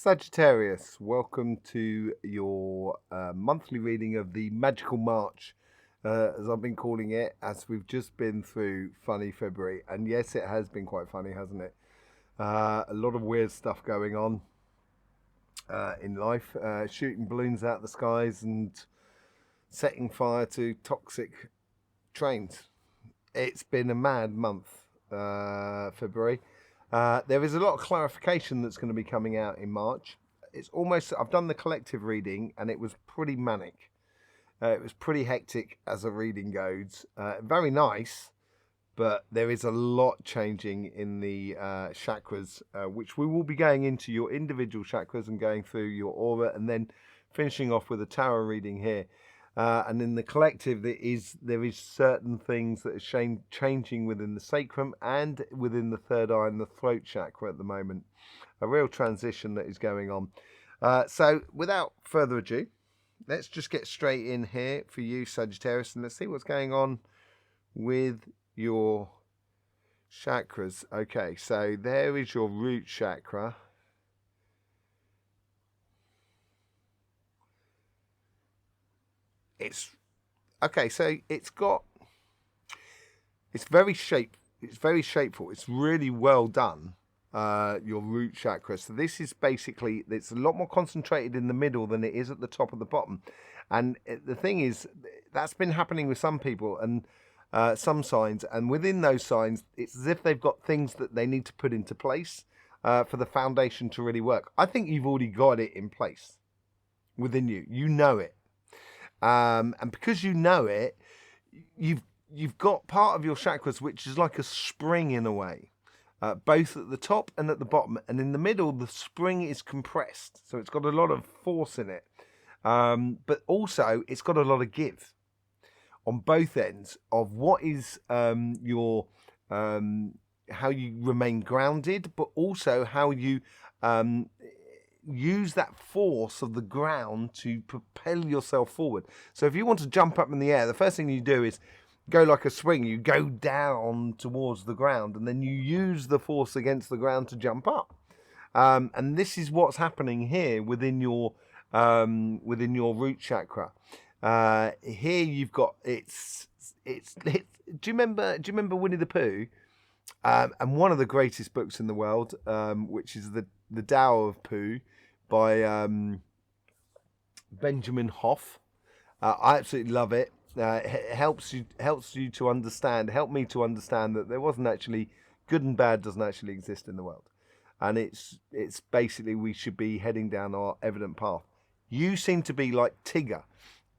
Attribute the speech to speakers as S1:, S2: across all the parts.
S1: Sagittarius, welcome to your monthly reading of the Magical March, as I've been calling it, as we've just been through funny February. And yes, it has been quite funny, hasn't it? A lot of weird stuff going on in life, shooting balloons out the skies and setting fire to toxic trains. It's been a mad month, February. There is a lot of clarification that's going to be coming out in March. It's almost, I've done the collective reading and it was pretty manic. It was pretty hectic as a reading goes. Very nice, but there is a lot changing in the chakras, which we will be going into your individual chakras and going through your aura and then finishing off with a tarot reading here. And in the collective, there is certain things that are changing within the sacrum and within the third eye and the throat chakra at the moment. A real transition that is going on. So without further ado, let's just get straight in here for you, Sagittarius, and let's see what's going on with your chakras. Okay, so there is your root chakra. It's okay, so it's very shapeful. It's really well done, your root chakra. So this is basically, it's a lot more concentrated in the middle than it is at the top of the bottom. And the thing is, that's been happening with some people and some signs, and within those signs, it's as if they've got things that they need to put into place for the foundation to really work. I think you've already got it in place within you. You know it. And because you know it, you've got part of your chakras which is like a spring in a way, both at the top and at the bottom, and in the middle the spring is compressed, so it's got a lot of force in it, but also it's got a lot of give on both ends of what is your how you remain grounded, but also how you use that force of the ground to propel yourself forward. So if you want to jump up in the air, the first thing you do is go like a swing. You go down towards the ground and then you use the force against the ground to jump up. And this is what's happening here within your root chakra. Here you've got it's do you remember Winnie the Pooh? And one of the greatest books in the world, which is the Tao of Pooh by Benjamin Hoff. I absolutely love it. It helps you to understand, help me to understand that there wasn't actually good and bad doesn't actually exist in the world, and it's basically we should be heading down our evident path. You seem to be like Tigger,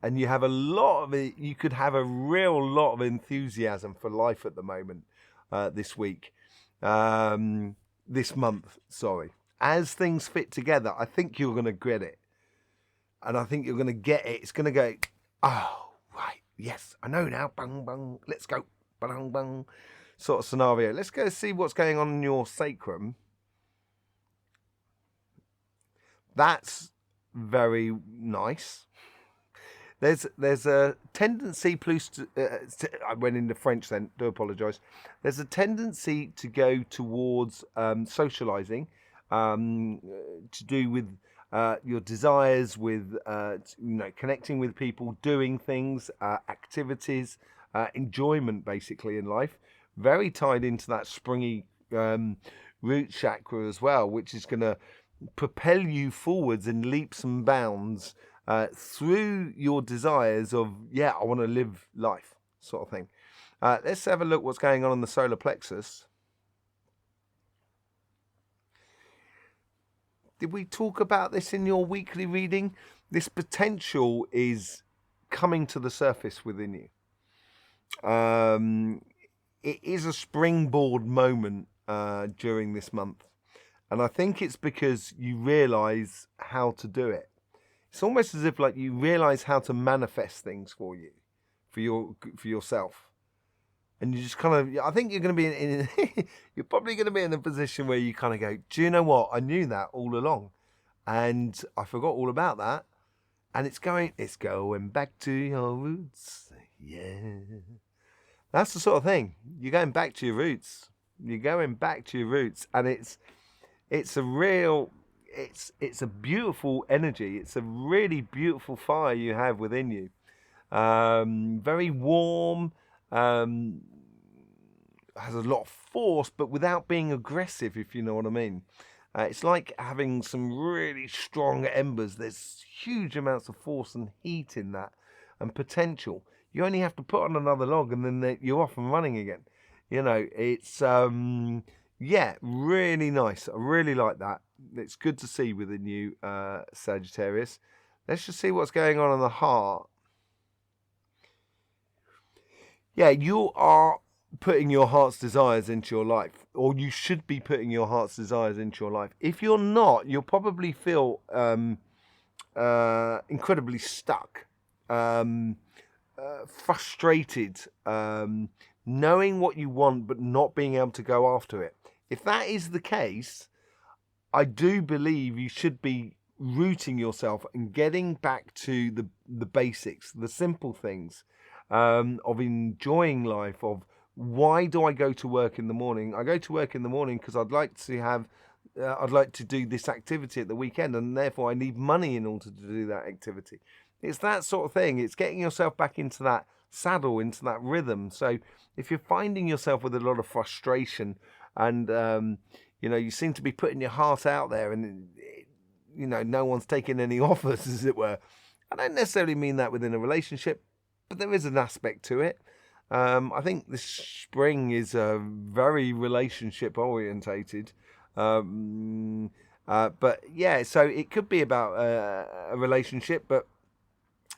S1: and you have a lot of it. You could have a real lot of enthusiasm for life at the moment. This week, this month, sorry. As things fit together, I think you're going to get it. And I think you're going to get it. It's going to go, oh, right, yes, I know now. Bang, bang, let's go. Bang, bang, sort of scenario. Let's go see what's going on in your sacrum. That's very nice. There's a tendency, I went into French then, do apologise. There's a tendency to go towards socialising, to do with your desires, with connecting with people, doing things, activities, enjoyment basically in life. Very tied into that springy root chakra as well, which is going to propel you forwards in leaps and bounds. Through your desires of, I want to live life sort of thing. Let's have a look what's going on in the solar plexus. Did we talk about this in your weekly reading? This potential is coming to the surface within you. It is a springboard moment during this month. And I think it's because you realise how to do it. It's almost as if like you realize how to manifest things for you, for yourself, and you just kind of. I think you're going to be you're probably going to be in a position where you kind of go, do you know what? I knew that all along, and I forgot all about that, and it's going back to your roots. Yeah, that's the sort of thing. You're going back to your roots. You're going back to your roots, and it's a real. it's a beautiful energy. It's a really beautiful fire you have within you. Very warm, has a lot of force, but without being aggressive, if you know what I mean. It's like having some really strong embers. There's huge amounts of force and heat in that, and potential. You only have to put on another log, and then you're off and running again. You know, it's yeah, really nice. I really like that. It's good to see within you, Sagittarius. Let's just see what's going on in the heart. Yeah, you are putting your heart's desires into your life, or you should be putting your heart's desires into your life. If you're not, you'll probably feel incredibly stuck, frustrated, knowing what you want but not being able to go after it. If that is the case, I do believe you should be rooting yourself and getting back to the basics, the simple things, of enjoying life, of why do I go to work in the morning? I go to work in the morning because I'd like to do this activity at the weekend, and therefore I need money in order to do that activity. It's that sort of thing. It's getting yourself back into that saddle, into that rhythm. So if you're finding yourself with a lot of frustration and, you know, you seem to be putting your heart out there and, you know, no one's taking any offers, as it were. I don't necessarily mean that within a relationship, but there is an aspect to it. I think this spring is very relationship orientated. But yeah, so it could be about a relationship, but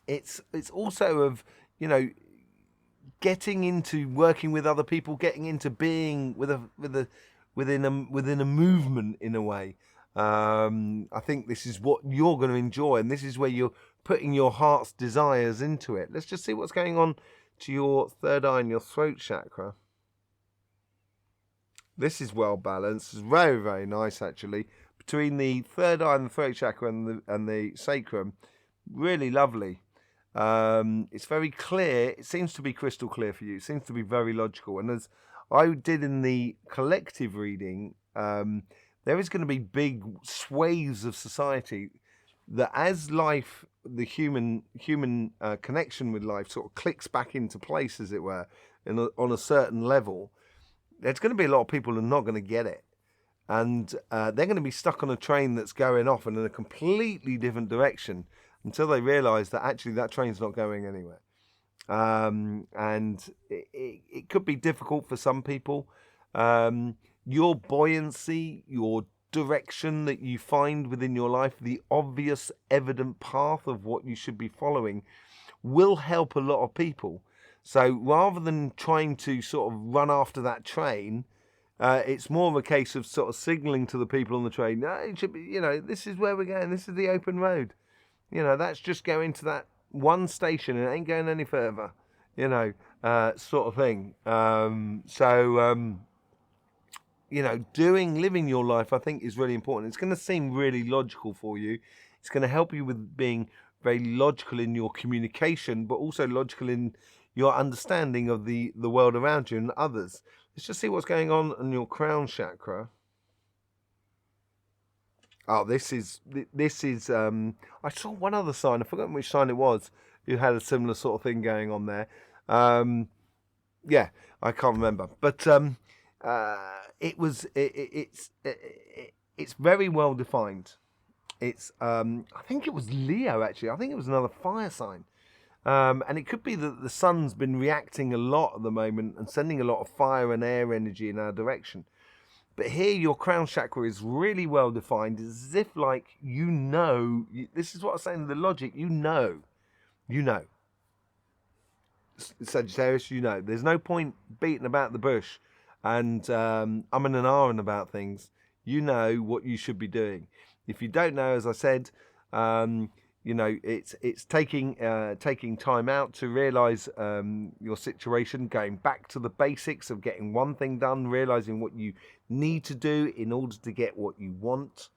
S1: it's also of, you know, getting into working with other people, getting into being within a movement in a way. I think this is what you're going to enjoy, and this is where you're putting your heart's desires into it. Let's just see what's going on to your third eye and your throat chakra. This is well balanced. It's very, very nice actually. Between the third eye and the throat chakra and the sacrum, really lovely. It's very clear. It seems to be crystal clear for you. It seems to be very logical. And as I did in the collective reading, there is going to be big swathes of society that, as life, the human connection with life sort of clicks back into place, as it were, on a certain level, there's going to be a lot of people who are not going to get it. And they're going to be stuck on a train that's going off in a completely different direction until they realise that actually that train's not going anywhere. And it could be difficult for some people. Your buoyancy, your direction that you find within your life, the obvious, evident path of what you should be following will help a lot of people. So rather than trying to sort of run after that train, it's more of a case of sort of signalling to the people on the train, no, it should be, you know, this is where we're going, this is the open road. You know, that's just going to that one station and it ain't going any further, you know, sort of thing. You know, living your life, I think, is really important. It's going to seem really logical for you. It's going to help you with being very logical in your communication, but also logical in your understanding of the world around you and others. Let's just see what's going on in your crown chakra. Oh, this is. I saw one other sign. I forgot which sign it was. Who had a similar sort of thing going on there. Yeah, I can't remember, but it's very well defined. It's I think it was Leo actually. I think it was another fire sign. And it could be that the sun's been reacting a lot at the moment and sending a lot of fire and air energy in our direction. But here your crown chakra is really well defined. It's as if, like, you know, this is what I'm saying, the logic, you know. Sagittarius, you know. There's no point beating about the bush and umming and ahhing about things. You know what you should be doing. If you don't know, as I said, you know, it's taking time out to realise your situation, going back to the basics of getting one thing done, realising what you need to do in order to get what you want.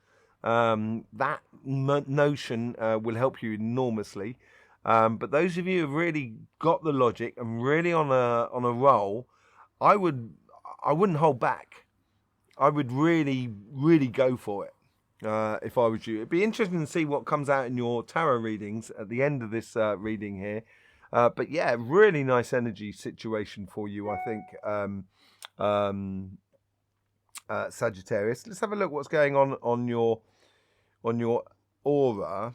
S1: That notion will help you enormously. But those of you who've really got the logic and really on a roll, I wouldn't hold back. I would really, really go for it. if I was you. It'd be interesting to see what comes out in your tarot readings at the end of this reading here. But yeah, really nice energy situation for you, I think, Sagittarius. Let's have a look what's going on your aura.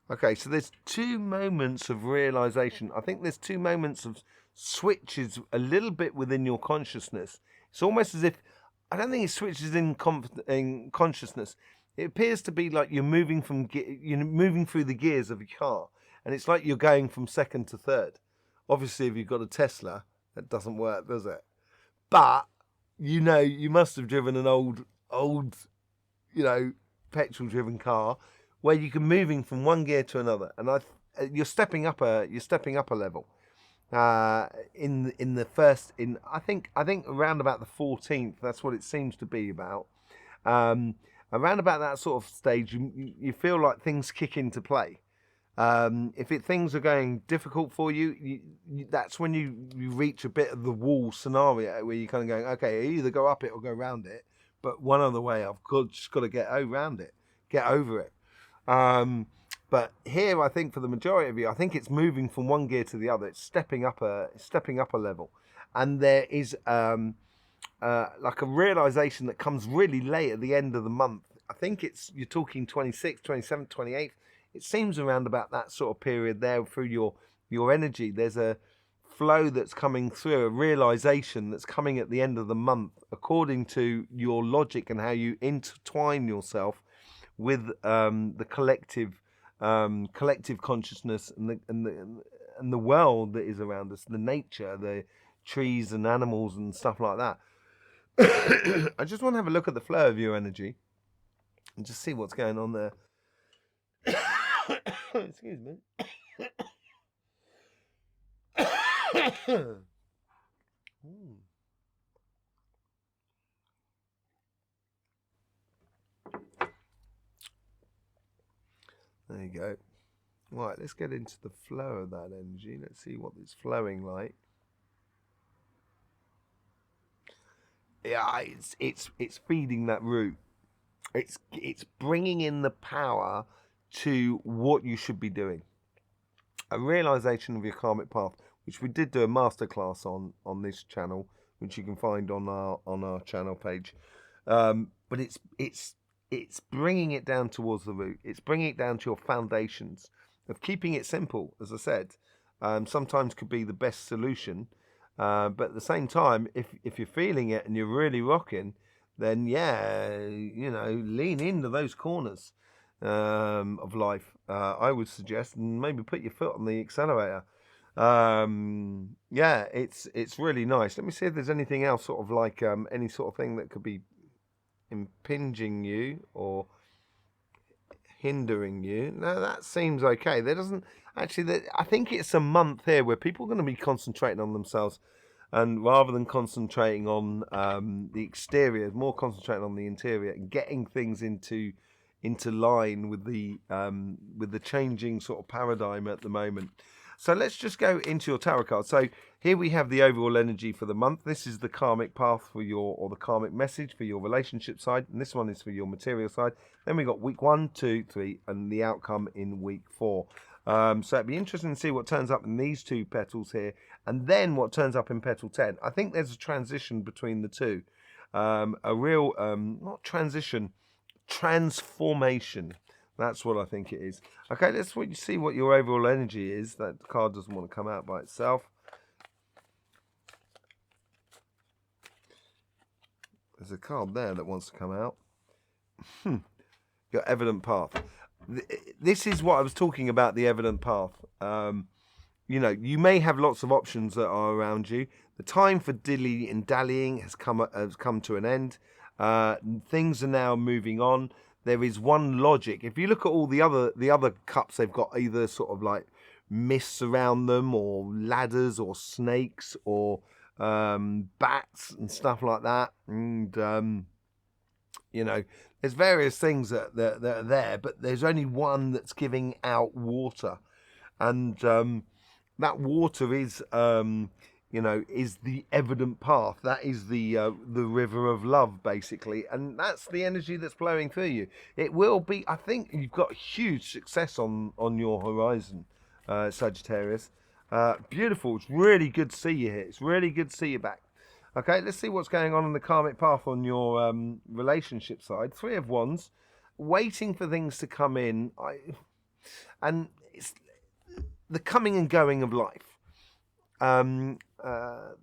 S1: Okay, so there's two moments of realization. I think there's two moments of switches a little bit within your consciousness. It's almost as if, I don't think it switches in consciousness. It appears to be like you're moving moving through the gears of your car, and it's like you're going from second to third. Obviously, if you've got a Tesla, that doesn't work, does it? But you must have driven an old, petrol-driven car, where you can moving from one gear to another, and you're stepping up a level. In the first, I think around about the 14th. That's what it seems to be about. Around about that sort of stage, you feel like things kick into play. If things are going difficult for you, that's when you reach a bit of the wall scenario where you're kind of going, okay, I either go up it or go around it, but one other way, just got to get around it, get over it. But here, I think for the majority of you, I think it's moving from one gear to the other. It's stepping up a level, and there is like a realization that comes really late at the end of the month. I think you're talking 26th, 27th, 28th. It seems around about that sort of period there through your energy. There's a flow that's coming through, a realization that's coming at the end of the month, according to your logic and how you intertwine yourself with the collective consciousness and the world that is around us, the nature, the trees and animals and stuff like that. I just want to have a look at the flow of your energy and just see what's going on there. Excuse me. There you go. Right, let's get into the flow of that energy. Let's see what it's flowing like. Yeah, it's feeding that root. It's bringing in the power to what you should be doing. A realization of your karmic path, which we did do a masterclass on this channel, which you can find on our channel page. But it's bringing it down towards the root. It's bringing it down to your foundations. Of keeping it simple, as I said, sometimes could be the best solution. But at the same time, if you're feeling it and you're really rocking, then yeah, lean into those corners of life. I would suggest, and maybe put your foot on the accelerator. Yeah, it's really nice. Let me see if there's anything else, sort of like any sort of thing that could be impinging you or hindering you. No, that seems okay. There doesn't actually. I think it's a month here where people are going to be concentrating on themselves, and rather than concentrating on the exterior, more concentrating on the interior and getting things into line with the changing sort of paradigm at the moment. So let's just go into your tarot card. So here we have the overall energy for the month. This is the karmic path for or the karmic message for your relationship side. And this one is for your material side. Then we got week 1, 2, 3, and the outcome in week 4. So it'd be interesting to see what turns up in these two petals here, and then what turns up in petal 10. I think there's a transition between the two. A real, not transition, transformation. That's what I think it is. Okay, let's see what your overall energy is. That card doesn't want to come out by itself. There's a card there that wants to come out. Your evident path. This is what I was talking about, the evident path. You may have lots of options that are around you. The time for dilly and dallying has come to an end. Things are now moving on. There is one logic. If you look at all the other cups, they've got either sort of like mists around them, or ladders, or snakes, or bats and stuff like that. And there's various things that are there, but there's only one that's giving out water, and that water is is the evident path. That is the river of love, basically, and that's the energy that's flowing through you. It will be. I think you've got huge success on your horizon, Sagittarius. Beautiful. It's really good to see you here. It's really good to see you back. Okay, let's see what's going on in the karmic path on your relationship side. Three of Wands, waiting for things to come in. And it's the coming and going of life.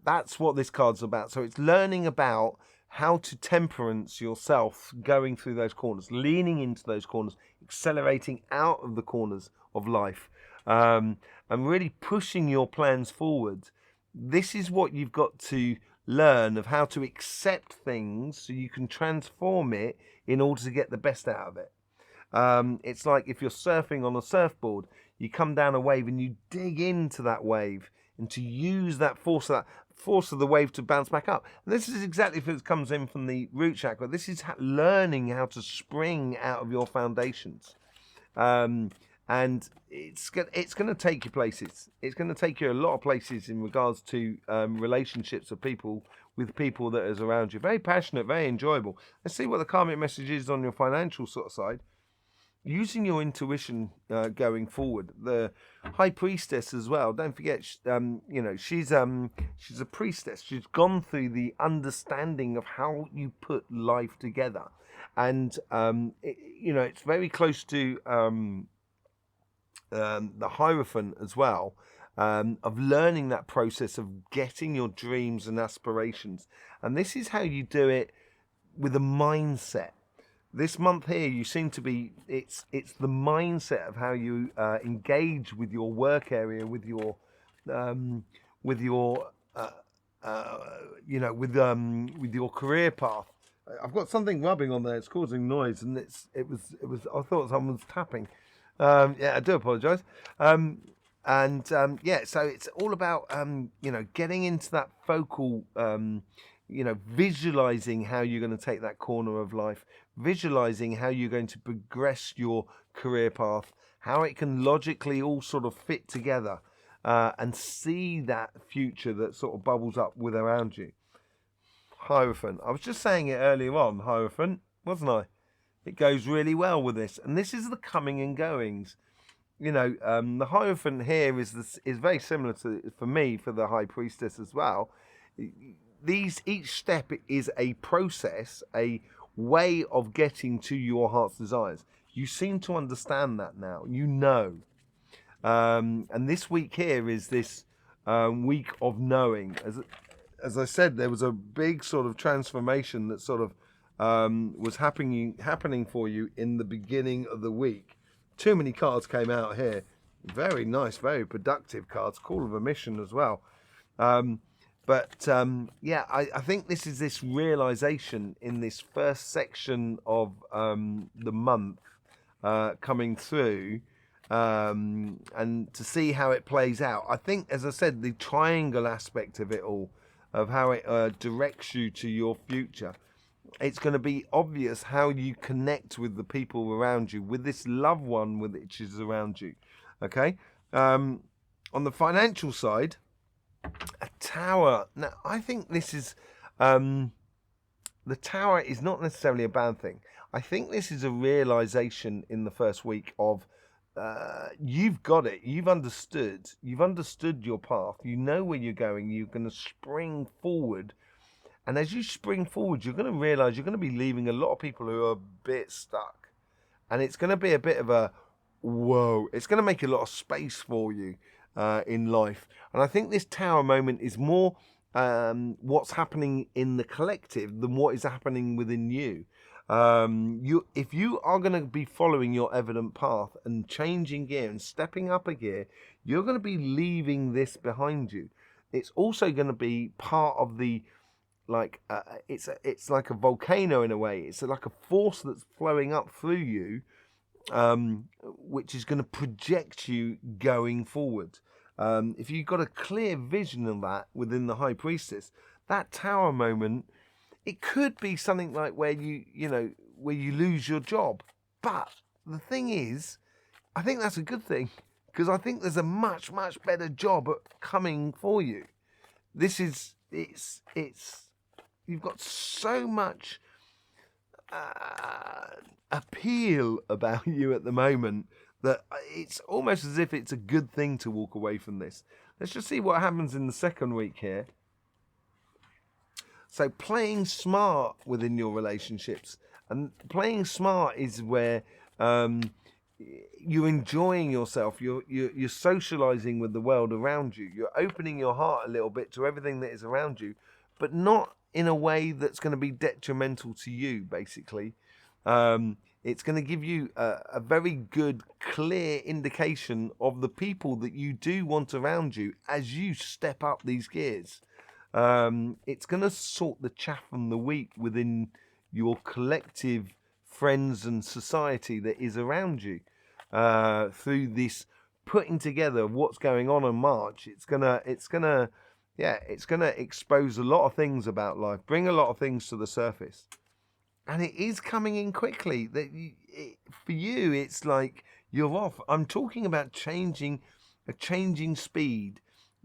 S1: That's what this card's about. So it's learning about how to temperance yourself going through those corners, leaning into those corners, accelerating out of the corners of life, and really pushing your plans forward. This is what you've got to learn, of how to accept things so you can transform it in order to get the best out of it. It's like if you're surfing on a surfboard, you come down a wave and you dig into that wave and to use that force of the wave to bounce back up. And this is exactly if it comes in from the root chakra. This is learning how to spring out of your foundations. And it's going to take you places. It's going to take you a lot of places in regards to relationships of people with people that is around you. Very passionate, very enjoyable. Let's see what the karmic message is on your financial sort of side. Using your intuition going forward. The High Priestess as well. Don't forget, she's a priestess. She's gone through the understanding of how you put life together, and it's very close to the Hierophant as well, of learning that process of getting your dreams and aspirations. And this is how you do it with a mindset. This month here, you seem to be, it's the mindset of how you engage with your work area, with your career path. I've got something rubbing on there. It's causing noise, and it was. I thought someone was tapping. I do apologise. So it's all about getting into that focal, visualizing how you're going to take that corner of life, visualizing how you're going to progress your career path, how it can logically all sort of fit together, and see that future that sort of bubbles up with around you. Hierophant. I was just saying it earlier on, Hierophant, wasn't I? It goes really well with this, and this is the coming and goings. The Hierophant here is very similar to, for me, for the High Priestess as well. Each step is a process, a way of getting to your heart's desires. You seem to understand that now. And this week here is this week of knowing. As I said, there was a big sort of transformation that sort of was happening for you in the beginning of the week. Too many cards came out here. Very nice, very productive cards. Call of a mission as well. I think this is this realization in this first section of the month coming through, and to see how it plays out. I think, as I said, the triangle aspect of it all, of how it directs you to your future. It's going to be obvious how you connect with the people around you, with this loved one which is around you. Okay? On the financial side, a tower. Now, I think this is... the tower is not necessarily a bad thing. I think this is a realization in the first week of you've got it. You've understood your path. You know where you're going. You're going to spring forward. And as you spring forward, you're going to realize you're going to be leaving a lot of people who are a bit stuck. And it's going to be a bit of a whoa. It's going to make a lot of space for you in life. And I think this tower moment is more what's happening in the collective than what is happening within you. If you are going to be following your evident path and changing gear and stepping up a gear, you're going to be leaving this behind you. It's also going to be part of the it's like a volcano in a way. It's like a force that's flowing up through you, which is going to project you going forward. If you've got a clear vision of that within the High Priestess, that tower moment, it could be something like where you lose your job. But the thing is, I think that's a good thing, because I think there's a much, much better job coming for you. this is, you've got so much appeal about you at the moment that it's almost as if it's a good thing to walk away from this. Let's just see what happens in the second week here. So playing smart within your relationships, and playing smart is where you're enjoying yourself, you're socializing with the world around you, you're opening your heart a little bit to everything that is around you, but not in a way that's going to be detrimental to you, basically. It's going to give you a very good, clear indication of the people that you do want around you as you step up these gears. It's going to sort the chaff from the wheat within your collective friends and society that is around you. Through this putting together of what's going on in March, it's gonna expose a lot of things about life, bring a lot of things to the surface, and it is coming in quickly. For you, it's like you're off. I'm talking about changing speed,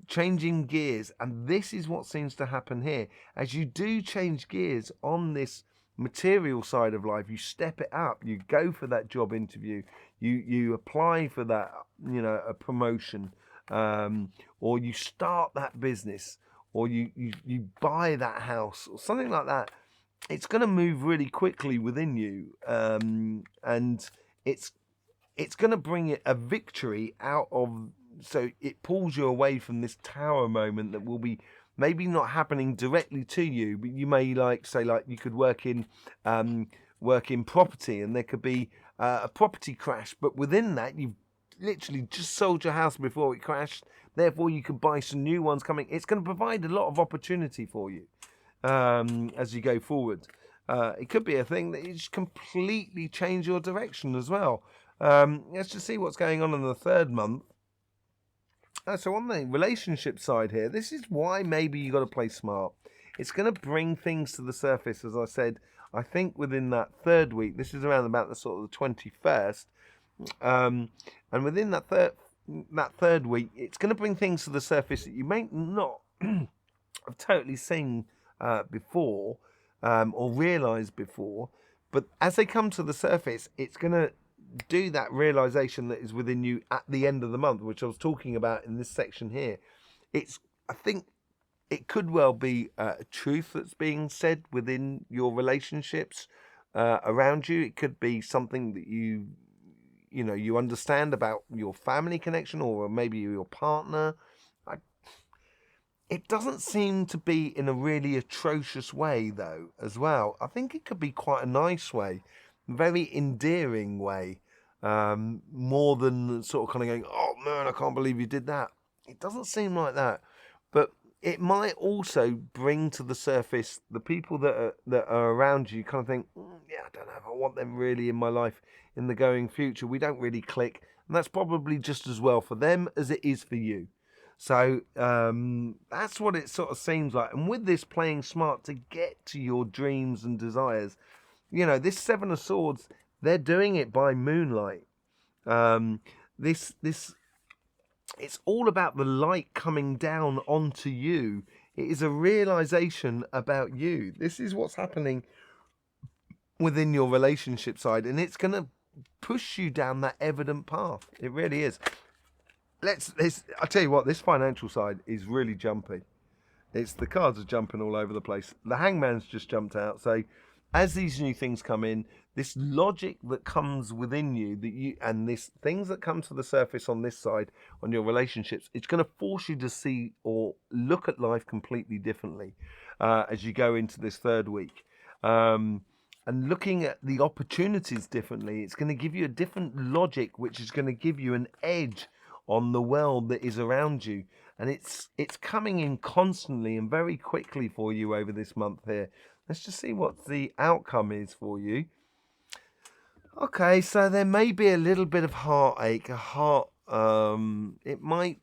S1: changing gears, and this is what seems to happen here. As you do change gears on this material side of life, you step it up, you go for that job interview, you apply for that, a promotion, or you start that business, or you buy that house or something like that. It's going to move really quickly within you, and it's going to bring a victory out of, so it pulls you away from this tower moment that will be maybe not happening directly to you, but you may you could work in property, and there could be a property crash, but within that you've literally just sold your house before it crashed, therefore you could buy some new ones coming. It's going to provide a lot of opportunity for you as you go forward. It could be a thing that you just completely change your direction as well. Let's just see what's going on in the third month. So on the relationship side here, this is why maybe you got to play smart. It's going to bring things to the surface, as I said. I think within that third week, this is around about the sort of the 21st, and within that third week, it's going to bring things to the surface that you may not have totally seen before or realised before, but as they come to the surface, it's going to do that realization that is within you at the end of the month, which I was talking about in this section here. I think it could well be a truth that's being said within your relationships around you. It could be something that you understand about your family connection, or maybe your partner. It doesn't seem to be in a really atrocious way, though, as well. I think it could be quite a nice way, very endearing way, more than sort of kind of going, oh man, I can't believe you did that. It doesn't seem like that, but it might also bring to the surface the people that are around you. Kind of think, yeah, I don't know if I want them really in my life in the going future. We don't really click, and that's probably just as well for them as it is for you. So that's what it sort of seems like. And with this playing smart to get to your dreams and desires, this Seven of Swords, they're doing it by moonlight. It's all about the light coming down onto you. It is a realization about you. This is what's happening within your relationship side, and it's going to push you down that evident path. It really is. I'll tell you what, this financial side is really jumpy. The cards are jumping all over the place. The Hangman's just jumped out. So as these new things come in, this logic that comes within you, and this things that come to the surface on this side, on your relationships, it's going to force you to see or look at life completely differently as you go into this third week. And looking at the opportunities differently, it's going to give you a different logic, which is going to give you an edge on the world that is around you. And it's coming in constantly and very quickly for you over this month here. Let's just see what the outcome is for you. Okay, so there may be a little bit of heartache, it might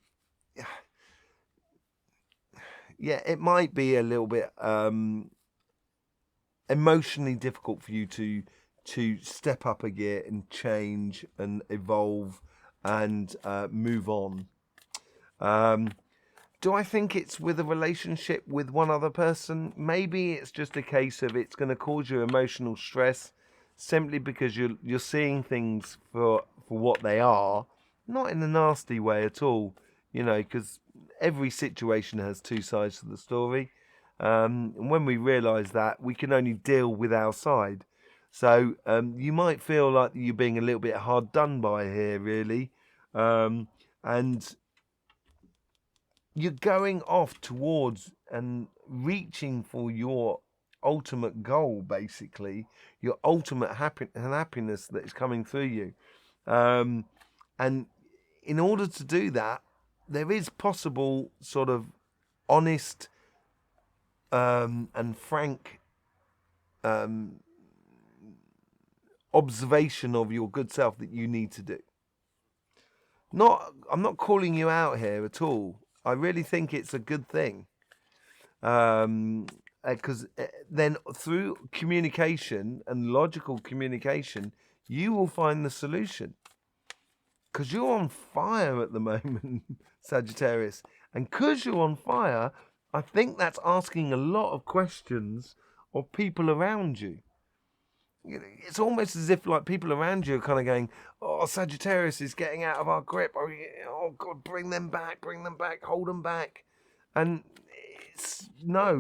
S1: be a little bit emotionally difficult for you to step up a gear and change and evolve and move on. Do I think it's with a relationship with one other person? Maybe it's just a case of it's going to cause you emotional stress simply because you're seeing things for what they are, not in a nasty way at all, because every situation has two sides to the story. And when we realise that, we can only deal with our side. So you might feel like you're being a little bit hard done by here, really. And you're going off towards and reaching for your ultimate goal, basically, your ultimate happiness that is coming through you. And in order to do that, there is possible sort of honest and frank observation of your good self that you need to do. I'm not calling you out here at all. I really think it's a good thing. Because then through communication and logical communication, you will find the solution. Because you're on fire at the moment, Sagittarius. And because you're on fire, I think that's asking a lot of questions of people around you. It's almost as if like people around you are kind of going, oh, Sagittarius is getting out of our grip. Oh God, bring them back, hold them back. And it's not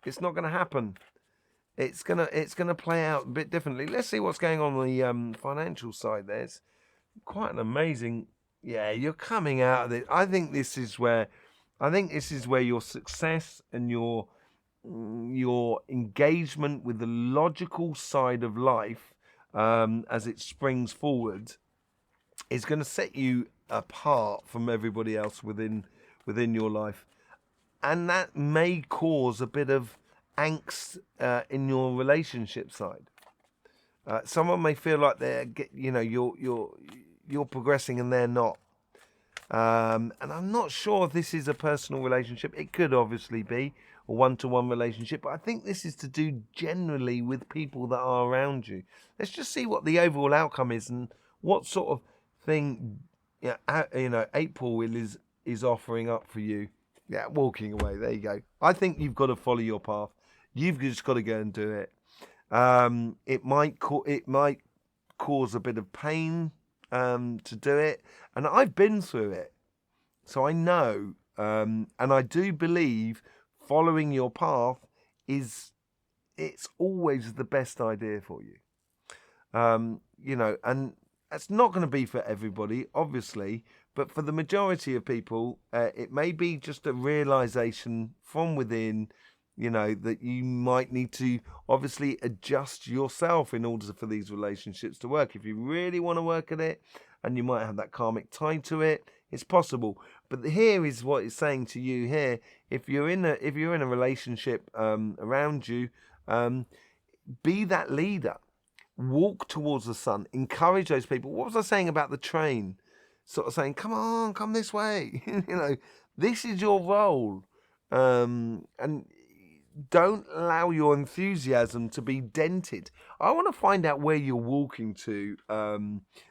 S1: going to happen. It's gonna play out a bit differently. Let's see what's going on the financial side. There's quite an amazing, you're coming out of it. I think this is where your success and your engagement with the logical side of life as it springs forward is going to set you apart from everybody else within your life, and that may cause a bit of angst in your relationship side. Someone may feel like you're progressing and they're not. And I'm not sure if this is a personal relationship. It could obviously be a one-to-one relationship, but I think this is to do generally with people that are around you. Let's just see what the overall outcome is and what sort of thing April is offering up for you. Yeah, walking away. There you go. I think you've got to follow your path. You've just got to go and do it. It might cause a bit of pain to do it, and I've been through it, so I know. And I do believe following your path it's always the best idea for you. And that's not going to be for everybody, obviously, but for the majority of people, it may be just a realization from within, that you might need to obviously adjust yourself in order for these relationships to work. If you really want to work at it, and you might have that karmic tie to it, it's possible. But here is what it's saying to you here. If you're in a relationship around you, be that leader. Walk towards the sun. Encourage those people. What was I saying about the train? Sort of saying, come on, come this way. This is your role. And don't allow your enthusiasm to be dented. I want to find out where you're walking to,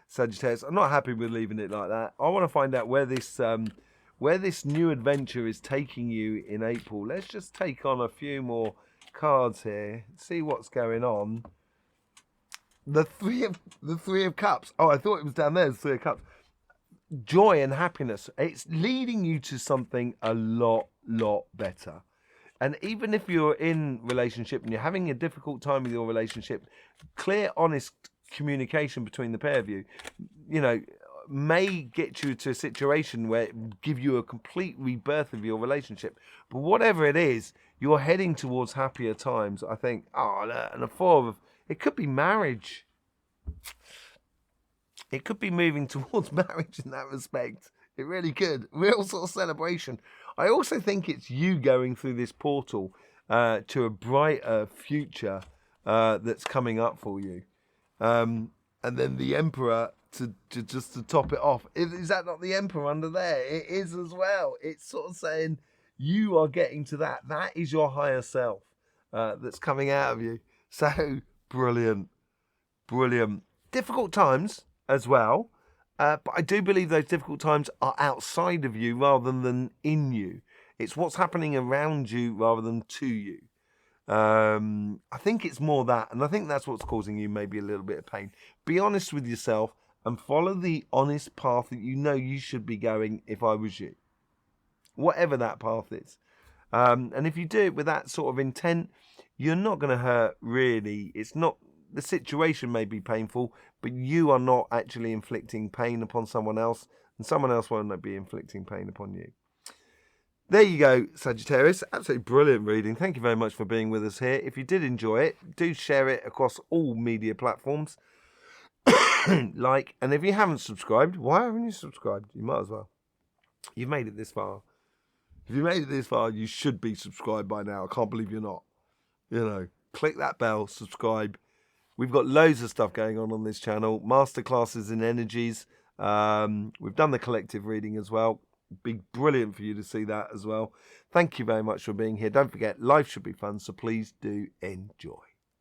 S1: Sagittarius. I'm not happy with leaving it like that. I want to find out where this new adventure is taking you in April. Let's just take on a few more cards here. See what's going on. The three of cups. Oh, I thought it was down there. The 3 of cups. Joy and happiness. It's leading you to something a lot better. And even if you're in relationship and you're having a difficult time with your relationship, clear, honest communication between the pair of you, may get you to a situation where it give you a complete rebirth of your relationship. But whatever it is, you're heading towards happier times, I think. And a 4 of, it could be marriage. It could be moving towards marriage in that respect. It really could. Real sort of celebration. I also think it's you going through this portal to a brighter future that's coming up for you. And then the Emperor to top it off. Is that not the Emperor under there? It is as well. It's sort of saying you are getting to that. That is your higher self that's coming out of you. So brilliant. Difficult times as well. But I do believe those difficult times are outside of you rather than in you. It's what's happening around you rather than to you. I think it's more that, and I think that's what's causing you maybe a little bit of pain. Be honest with yourself and follow the honest path that you know you should be going if I was you. Whatever that path is. And if you do it with that sort of intent, you're not going to hurt really. It's not, the situation may be painful, but you are not actually inflicting pain upon someone else, and someone else won't be inflicting pain upon you. There you go, Sagittarius. Absolutely brilliant reading. Thank you very much for being with us here. If you did enjoy it, do share it across all media platforms. And if you haven't subscribed, why haven't you subscribed? You might as well. You've made it this far. If you made it this far, you should be subscribed by now. I can't believe you're not. Click that bell, subscribe. We've got loads of stuff going on this channel. Masterclasses in energies. We've done the collective reading as well. Be brilliant for you to see that as well. Thank you very much for being here. Don't forget, life should be fun, so please do enjoy.